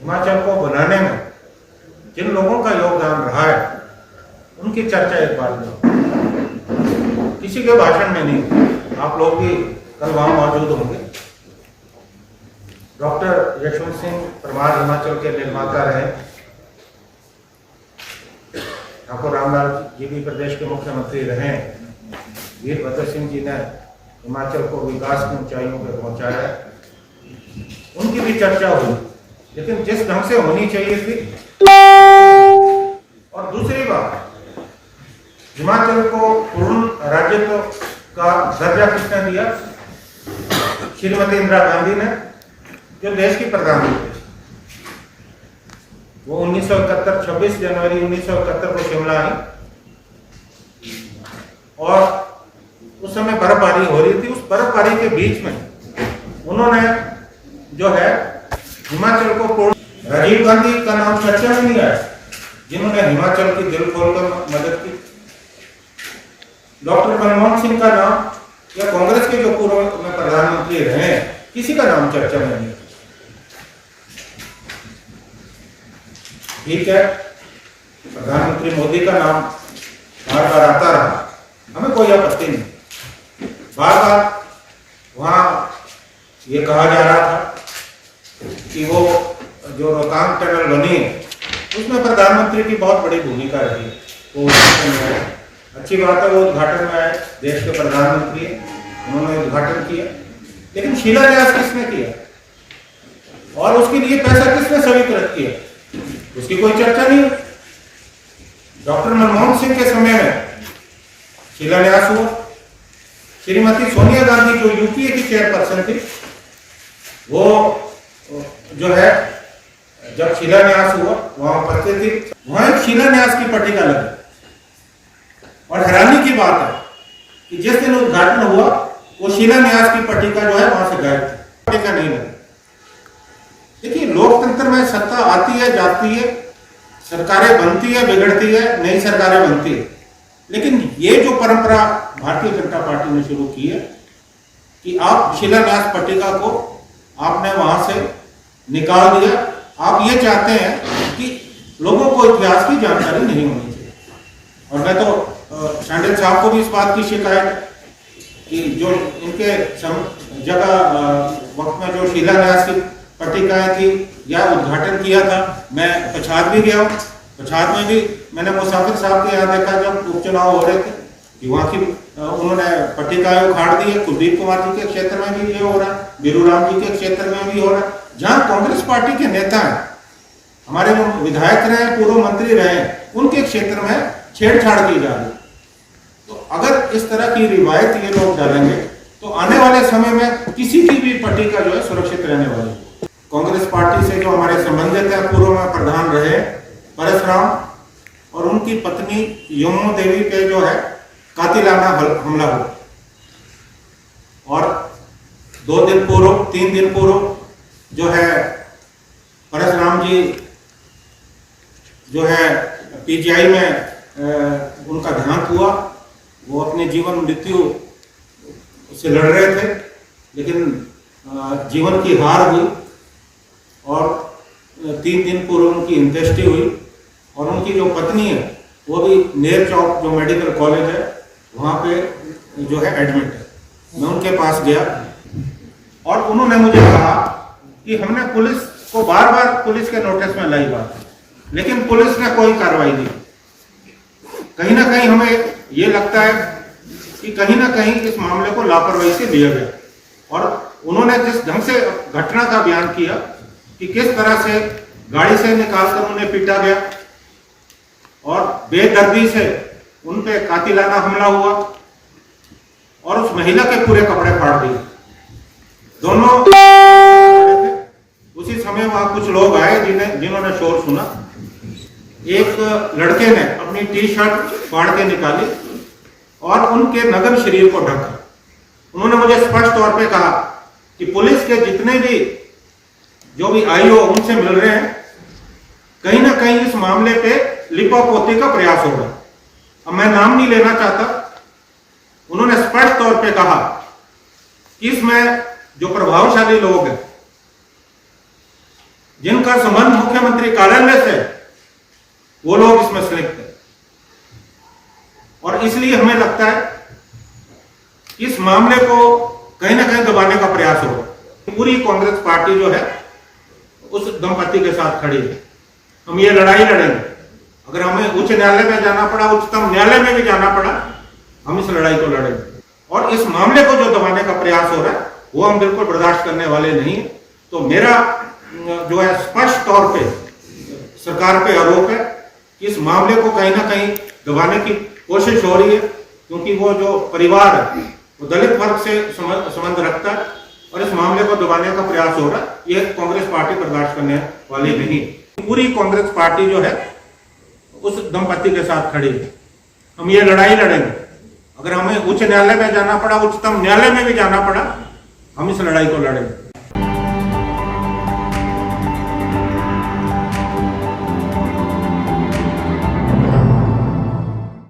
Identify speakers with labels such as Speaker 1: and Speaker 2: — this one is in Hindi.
Speaker 1: हिमाचल को बनाने में जिन लोगों का योगदान रहा है उनकी चर्चा एक बार में किसी के भाषण में नहीं। आप लोग भी कल वहां मौजूद होंगे। डॉक्टर यशवंत सिंह परमार हिमाचल के निर्माता रहे। ठाकुर रामलाल जी भी प्रदेश के मुख्यमंत्री रहे। वीरभद्र सिंह जी ने हिमाचल को विकास की ऊंचाइयों पर पहुंचाया। उनकी भी चर्चा हुई, लेकिन जिस ढंग से होनी चाहिए थी। और दूसरी बात, हिमाचल को पूर्ण राज्यत्व का दर्जा किसने दिया? श्रीमती इंदिरा गांधी ने, जो देश की प्रधानमंत्री। वो 1971 26 जनवरी 1971 को शिमला आई और उस समय बर्फबारी हो रही थी। उस बर्फबारी के बीच में उन्होंने जो है हिमाचल को पूर्ण। राजीव गांधी का नाम चर्चा में नहीं आया, जिन्होंने हिमाचल की दिल खोलकर मदद की। डॉक्टर मनमोहन सिंह का नाम या कांग्रेस के जो पूर्व में प्रधानमंत्री रहे, किसी का नाम चर्चा में नहीं। ठीक है, प्रधानमंत्री मोदी का नाम बार बार आता रहा, हमें कोई आपत्ति नहीं। बार बार वहां ये कहा जा रहा था कि वो जो रोहतांग टनल बनी है उसमें प्रधानमंत्री की बहुत बड़ी भूमिका रही। वो उद्घाटन में आए, अच्छी बात है, वो उद्घाटन में आए, देश के प्रधानमंत्री, उन्होंने उद्घाटन किया। लेकिन शिलान्यास किसने किया और उसके लिए पैसा किसने स्वीकृत किया, उसकी कोई चर्चा नहीं। डॉक्टर मनमोहन सिंह के समय में शिलान्यास हुआ। श्रीमती सोनिया गांधी जो यूपीए की चेयरपर्सन थी, वो जो है जब शिलान्यास हुआ वहां उपस्थित थी। वहां एक शिलान्यास की पट्टिका लगी और हैरानी की बात है कि जिस दिन उद्घाटन हुआ वो शिलान्यास की पट्टिका जो है वहां से गायब थी, पट्टिका नहीं लगी। देखिए, लोकतंत्र में सत्ता आती है, जाती है, सरकारें बनती है, बिगड़ती है, नई सरकारें बनती है। लेकिन ये जो परंपरा भारतीय जनता पार्टी ने शुरू की है कि आप शिलान्यास पट्टिका को आपने वहां से निकाल दिया। आप ये चाहते हैं कि लोगों को इतिहास की जानकारी नहीं होनी चाहिए। और मैं तो शांडिल साहब को भी इस बात की शिकायत है कि जो इनके जगह वक्त में जो शिलान्यास की पट्टिकाएं थी या उद्घाटन किया था, मैं पछाद भी गया हूँ। पछाद में भी मैंने मुसाफिर साहब के यहाँ देखा जब उपचुनाव हो रहे थे कि वहाँ की उन्होंने पट्टिकाएं उखाड़ दी है। कुलदीप कुमार जी के क्षेत्र में भी ये हो रहा है, बीरू राम जी के क्षेत्र में भी हो रहा है। जहाँ कांग्रेस पार्टी के नेता हैं, हमारे जो विधायक रहे, पूर्व मंत्री रहे, उनके क्षेत्र में छेड़छाड़ की जा रही। तो अगर इस तरह की रिवायत ये लोग डालेंगे तो आने वाले समय में किसी की भी पट्टिका जो है सुरक्षित रहने वाली है। कांग्रेस पार्टी से जो हमारे संबंधित है, पूर्व में प्रधान रहे परशुराम और उनकी पत्नी यमुना देवी पे जो है कातिलाना हमला हुआ और 2 दिन पूर्व 3 दिन पूर्व जो है परशुराम जी जो है पीजीआई में उनका देहांत हुआ। वो अपने जीवन मृत्यु से लड़ रहे थे, लेकिन जीवन की हार हुई और 3 दिन पूर्व उनकी अंत्येष्टि हुई। और उनकी जो पत्नी है वो भी नेर चौक जो मेडिकल कॉलेज है वहाँ पे जो है एडमिट है। मैं उनके पास गया और उन्होंने मुझे कहा कि हमने पुलिस को बार बार पुलिस के नोटिस में लाई बात, लेकिन पुलिस ने कोई कार्रवाई नहीं। कहीं ना कहीं हमें ये लगता है कि कहीं ना कहीं इस मामले को लापरवाही से लिया गया। और उन्होंने जिस ढंग से घटना का बयान किया कि किस तरह से गाड़ी से निकालकर उन्हें पीटा गया और बेदर्दी से उन पे कातिलाना हमला हुआ और उस महिला के पूरे कपड़े फाड़ दिए। दोनों उसी समय वहां कुछ लोग आए जिन्होंने शोर सुना। एक लड़के ने अपनी टी शर्ट फाड़ के निकाली और उनके नग्न शरीर को ढका। उन्होंने मुझे स्पष्ट तौर पे कहा कि पुलिस के जितने भी जो भी आईओ उनसे मिल रहे हैं, कहीं ना कहीं इस मामले पे लिपापोती का प्रयास होगा। अब मैं नाम नहीं लेना चाहता। उन्होंने स्पष्ट तौर पे कहा कि इसमें जो प्रभावशाली लोग हैं जिनका संबंध मुख्यमंत्री कार्यालय से, वो लोग इसमें संलिप्त है। और इसलिए हमें लगता है कि इस मामले को कहीं ना कहीं दबाने का प्रयास होगा। पूरी कांग्रेस पार्टी जो है उस दंपति के साथ खड़ी है। हम ये लड़ाई लड़ेंगे, अगर हमें उच्च न्यायालय में जाना पड़ा, उच्चतम न्यायालय में भी जाना पड़ा, हम इस लड़ाई को लड़ेंगे। और इस मामले को जो दबाने का प्रयास हो रहा है वो हम बिल्कुल बर्दाश्त करने वाले नहीं है। तो मेरा जो है स्पष्ट तौर पे सरकार पे आरोप है कि इस मामले को कहीं ना कहीं दबाने की कोशिश हो रही है, क्योंकि वो जो परिवार है वो दलित वर्ग से संबंध रखता है और इस मामले को दबाने का प्रयास हो रहा है। ये कांग्रेस पार्टी बर्दाश्त करने वाली नहीं। पूरी कांग्रेस पार्टी जो है उस दंपति के साथ खड़ी है। हम ये लड़ाई लड़ेंगे, अगर हमें उच्च न्यायालय में जाना पड़ा, उच्चतम न्यायालय में भी जाना पड़ा, हम इस लड़ाई को लड़ेंगे।